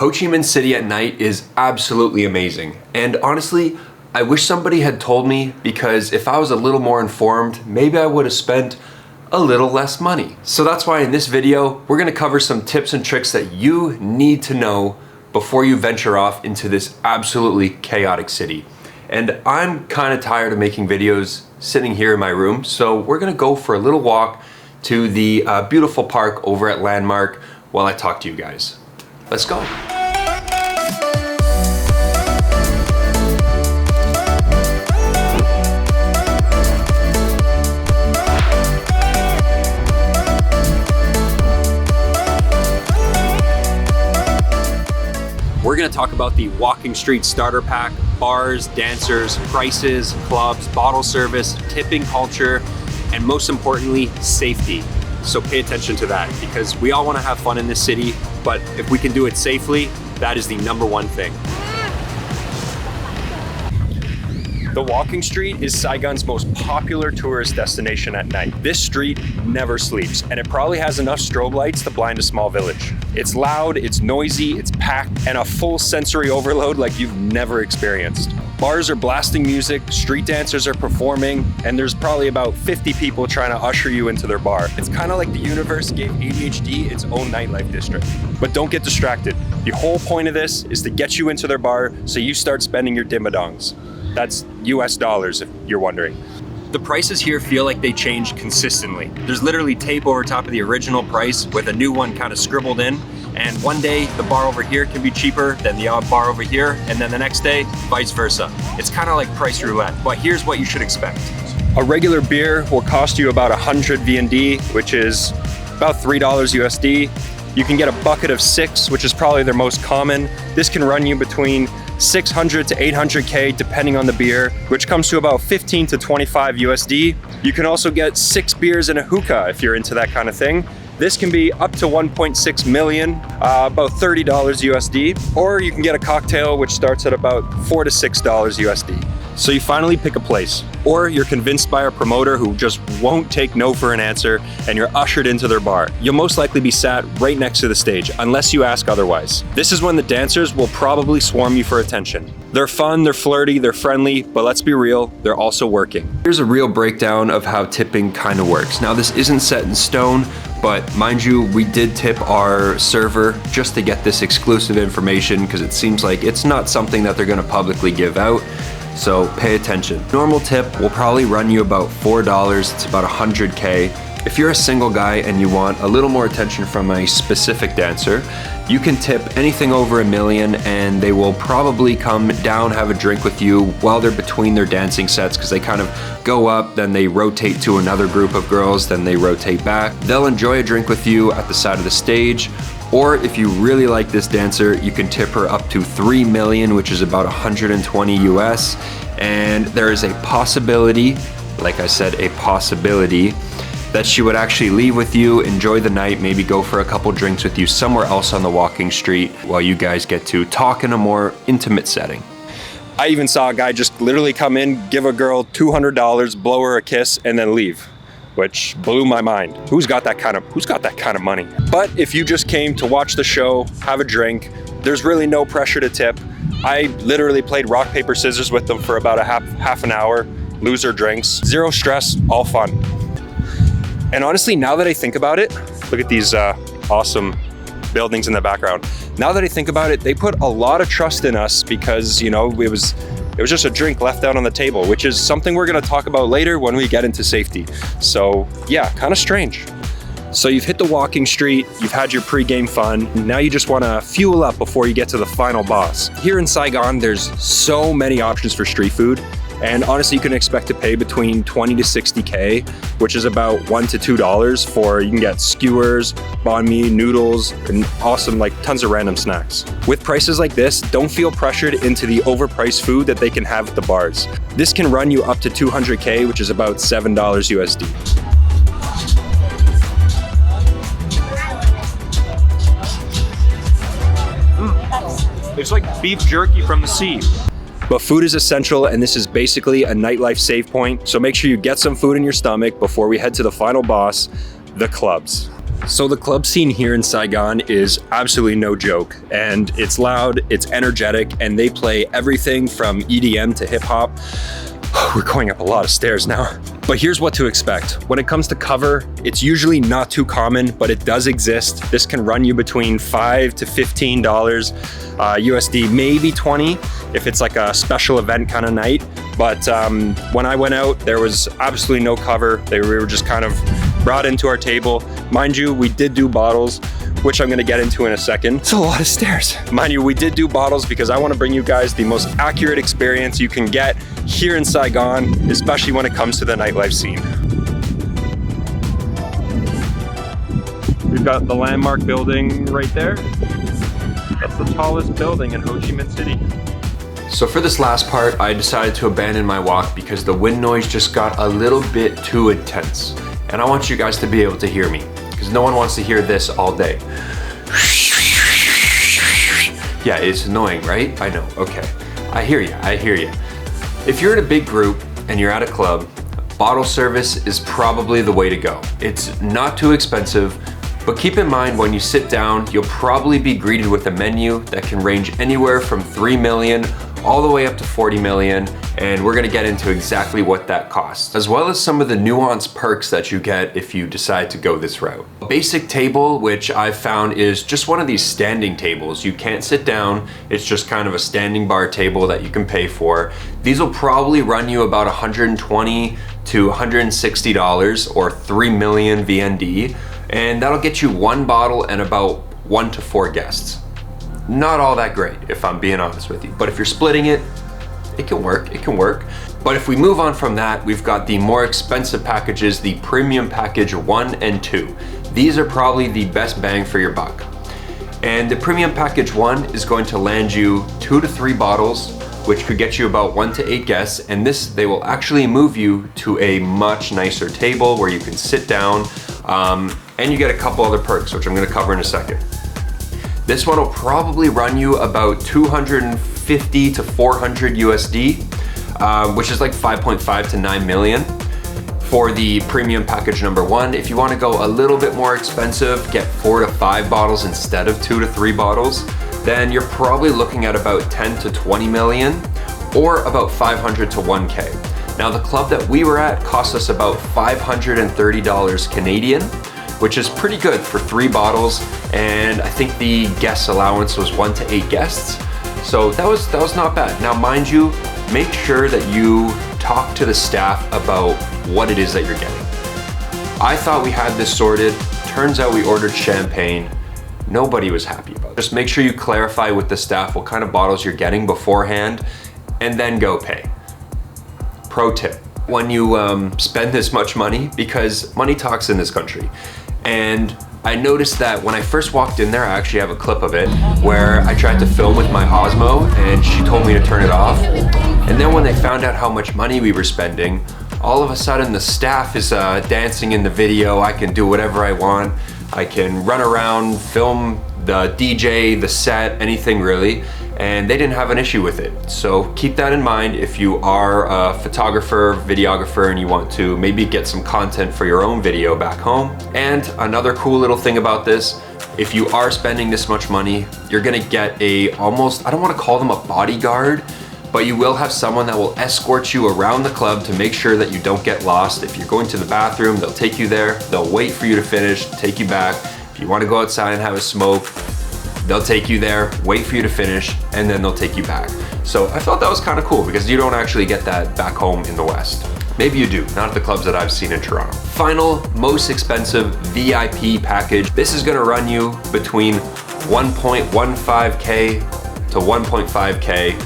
Ho Chi Minh City at night is absolutely amazing. And honestly, I wish somebody had told me, because if I was a little more informed, maybe I would have spent a little less money. So that's why in this video, we're gonna cover some tips and tricks that you need to know before you venture off into this absolutely chaotic city. And I'm kind of tired of making videos sitting here in my room, so we're gonna go for a little walk to the beautiful park over at Landmark while I talk to you guys. Let's go. We're gonna talk about the Walking Street starter pack, bars, dancers, prices, clubs, bottle service, tipping culture, and most importantly, safety. So pay attention to that, because we all wanna have fun in this city, but if we can do it safely, that is the #1 thing. The Walking Street is Saigon's most popular tourist destination at night. This street never sleeps, and it probably has enough strobe lights to blind a small village. It's loud, it's noisy, it's packed, and a full sensory overload like you've never experienced. Bars are blasting music, street dancers are performing, and there's probably about 50 people trying to usher you into their bar. It's kind of like the universe gave ADHD its own nightlife district. But don't get distracted. The whole point of this is to get you into their bar so you start spending your dimmadongs. That's US dollars, if you're wondering. The prices here feel like they change consistently. There's literally tape over top of the original price with a new one kind of scribbled in. And one day the bar over here can be cheaper than the bar over here, and then the next day, vice versa. It's kind of like price roulette, but here's what you should expect. A regular beer will cost you about 100 VND, which is about $3 USD. You can get a bucket of 6, which is probably their most common. This can run you between 600 to 800K depending on the beer, which comes to about 15 to 25 USD. You can also get 6 beers and a hookah if you're into that kind of thing. This can be up to 1.6 million, about $30 USD, or you can get a cocktail which starts at about $4 to $6 USD. So you finally pick a place, or you're convinced by a promoter who just won't take no for an answer, and you're ushered into their bar. You'll most likely be sat right next to the stage, unless you ask otherwise. This is when the dancers will probably swarm you for attention. They're fun, they're flirty, they're friendly, but let's be real, they're also working. Here's a real breakdown of how tipping kind of works. Now, this isn't set in stone, but mind you, we did tip our server just to get this exclusive information, because it seems like it's not something that they're gonna publicly give out. So pay attention. Normal tip will probably run you about $4. It's about 100K. If you're a single guy and you want a little more attention from a specific dancer, you can tip anything over $1 million, and they will probably come down, have a drink with you while they're between their dancing sets, because they kind of go up, then they rotate to another group of girls, then they rotate back. They'll enjoy a drink with you at the side of the stage. Or if you really like this dancer, you can tip her up to 3 million, which is about 120 US. And there is a possibility, like I said, a possibility that she would actually leave with you, enjoy the night, maybe go for a couple drinks with you somewhere else on the walking street while you guys get to talk in a more intimate setting. I even saw a guy just literally come in, give a girl $200, blow her a kiss, and then leave, which blew my mind. Who's got that kind of money? But if you just came to watch the show, have a drink, there's really no pressure to tip. I literally played rock, paper, scissors with them for about a half an hour, loser drinks, zero stress, all fun. And honestly, now that I think about it, look at these awesome buildings in the background. Now that I think about it, they put a lot of trust in us, because, you know, it was just a drink left out on the table, which is something we're gonna talk about later when we get into safety. So yeah, kind of strange. So you've hit the walking street, you've had your pre-game fun, now you just wanna fuel up before you get to the final boss. Here in Saigon, there's so many options for street food, and honestly, you can expect to pay between 20 to 60K, which is about $1 to $2 for, you can get skewers, banh mi, noodles, and awesome, like tons of random snacks. With prices like this, don't feel pressured into the overpriced food that they can have at the bars. This can run you up to 200K, which is about $7 USD. It's like beef jerky from the sea. But food is essential, and this is basically a nightlife save point. So make sure you get some food in your stomach before we head to the final boss, the clubs. So the club scene here in Saigon is absolutely no joke, and it's loud, it's energetic, and they play everything from EDM to hip hop. We're going up a lot of stairs now. But here's what to expect. When it comes to cover, it's usually not too common, but it does exist. This can run you between $5 to $15 USD, maybe 20 if it's like a special event kind of night. But when I went out, there was absolutely no cover. We were just kind of brought into our table. Mind you, we did do bottles, which I'm gonna get into in a second. It's a lot of stairs. Mind you, we did do bottles because I wanna bring you guys the most accurate experience you can get here in Saigon, especially when it comes to the nightlife scene. We've got the landmark building right there. That's the tallest building in Ho Chi Minh City. So for this last part, I decided to abandon my walk because the wind noise just got a little bit too intense. And I want you guys to be able to hear me, because no one wants to hear this all day. Yeah, it's annoying, right? I know, okay. I hear you, I hear you. If you're in a big group and you're at a club, bottle service is probably the way to go. It's not too expensive, but keep in mind when you sit down, you'll probably be greeted with a menu that can range anywhere from 3 million all the way up to 40 million, and we're gonna get into exactly what that costs, as well as some of the nuanced perks that you get if you decide to go this route. A basic table, which I've found is just one of these standing tables. You can't sit down, it's just kind of a standing bar table that you can pay for. These will probably run you about $120 to $160 or 3 million VND, and that'll get you one bottle and about 1 to 4 guests. Not all that great, if I'm being honest with you. But if you're splitting it, it can work, it can work. But if we move on from that, we've got the more expensive packages, the premium package 1 and 2. These are probably the best bang for your buck. And the premium package 1 is going to land you 2 to 3 bottles, which could get you about 1 to 8 guests. And this, they will actually move you to a much nicer table where you can sit down, and you get a couple other perks, which I'm gonna cover in a second. This one will probably run you about 250 to 400 USD, which is like 5.5 to 9 million for the premium package number 1. If you want to go a little bit more expensive, get 4 to 5 bottles instead of 2 to 3 bottles, then you're probably looking at about 10 to 20 million or about 500 to 1K. Now the club that we were at cost us about $530 Canadian, which is pretty good for 3 bottles, and I think the guest allowance was 1 to 8 guests. So that was not bad. Now mind you, make sure that you talk to the staff about what it is that you're getting. I thought we had this sorted. Turns out we ordered champagne. Nobody was happy about it. Just make sure you clarify with the staff what kind of bottles you're getting beforehand, and then go pay. Pro tip, when you spend this much money, because money talks in this country, and I noticed that when I first walked in there, I actually have a clip of it, where I tried to film with my Osmo and she told me to turn it off. And then when they found out how much money we were spending, all of a sudden the staff is dancing in the video. I can do whatever I want. I can run around, film the DJ, the set, anything really. And they didn't have an issue with it. So keep that in mind if you are a photographer, videographer, and you want to maybe get some content for your own video back home. And another cool little thing about this, if you are spending this much money, you're gonna get a almost, I don't wanna call them a bodyguard, but you will have someone that will escort you around the club to make sure that you don't get lost. If you're going to the bathroom, they'll take you there, they'll wait for you to finish, take you back. If you wanna go outside and have a smoke, they'll take you there, wait for you to finish, and then they'll take you back. So I thought that was kind of cool because you don't actually get that back home in the West. Maybe you do, not at the clubs that I've seen in Toronto. Final, most expensive VIP package. This is gonna run you between 1.15K to 1.5K,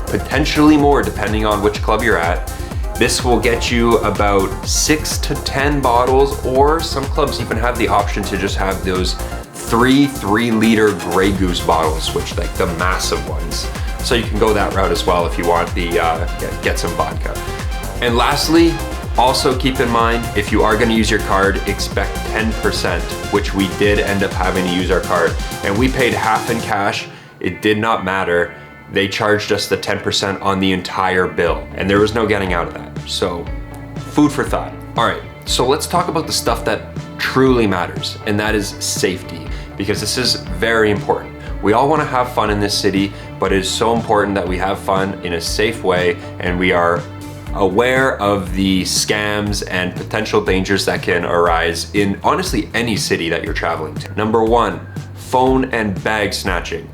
potentially more depending on which club you're at. This will get you about 6 to 10 bottles, or some clubs even have the option to just have those 3-liter Grey Goose bottles, which like the massive ones. So you can go that route as well if you want the get some vodka. And lastly, also keep in mind, if you are gonna use your card, expect 10%, which we did end up having to use our card. And we paid half in cash, it did not matter. They charged us the 10% on the entire bill, and there was no getting out of that. So food for thought. All right, so let's talk about the stuff that truly matters, and that is safety, because this is very important. We all want to have fun in this city, but it is so important that we have fun in a safe way and we are aware of the scams and potential dangers that can arise in honestly any city that you're traveling to. Number one, phone and bag snatching.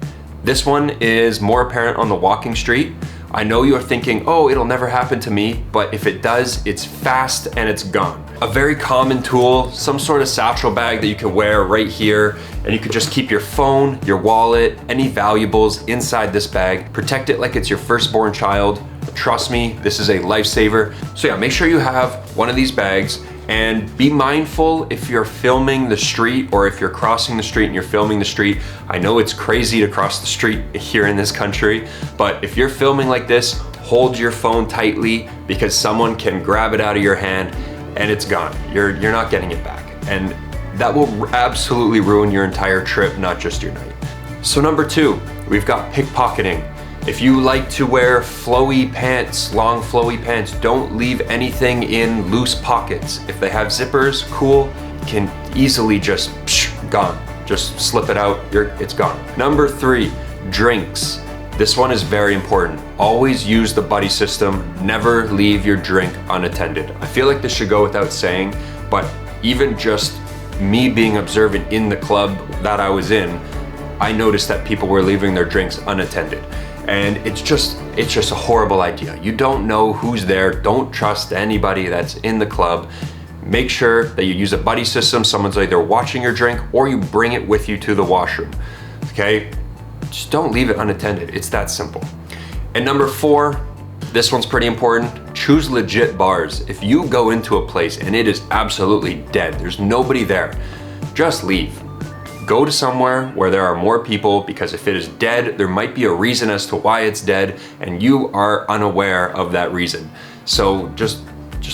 This one is more apparent on the walking street. I know you're thinking, oh, it'll never happen to me, but if it does, it's fast and it's gone. A very common tool, some sort of satchel bag that you can wear right here, and you can just keep your phone, your wallet, any valuables inside this bag. Protect it like it's your firstborn child. Trust me, this is a lifesaver. So yeah, make sure you have one of these bags, and be mindful if you're filming the street or if you're crossing the street and you're filming the street. I know it's crazy to cross the street here in this country, but if you're filming like this, hold your phone tightly because someone can grab it out of your hand and it's gone. You're not getting it back. And that will absolutely ruin your entire trip, not just your night. So number two, we've got pickpocketing. If you like to wear flowy pants, long flowy pants, don't leave anything in loose pockets. If they have zippers, cool, can easily just gone. Just slip it out, it's gone. Number three, drinks. This one is very important. Always use the buddy system. Never leave your drink unattended. I feel like this should go without saying, but even just me being observant in the club that I was in, I noticed that people were leaving their drinks unattended. And it's just a horrible idea. You don't know who's there. Don't trust anybody that's in the club. Make sure that you use a buddy system. Someone's either watching your drink or you bring it with you to the washroom, okay? Just don't leave it unattended. It's that simple. And number four, this one's pretty important. Choose legit bars. If you go into a place and it is absolutely dead, there's nobody there, just leave. Go to somewhere where there are more people, because if it is dead, there might be a reason as to why it's dead and you are unaware of that reason. So just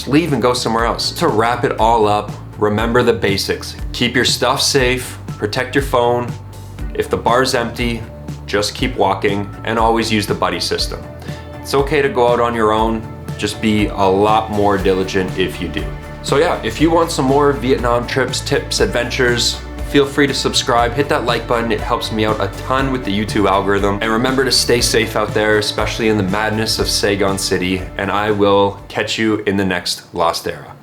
leave and go somewhere else. To wrap it all up, remember the basics. Keep your stuff safe, protect your phone. If the bar's empty, just keep walking and always use the buddy system. It's okay to go out on your own, just be a lot more diligent if you do. So yeah, if you want some more Vietnam trips, tips, adventures, feel free to subscribe, hit that like button. It helps me out a ton with the YouTube algorithm. And remember to stay safe out there, especially in the madness of Saigon City. And I will catch you in the next Lost Era.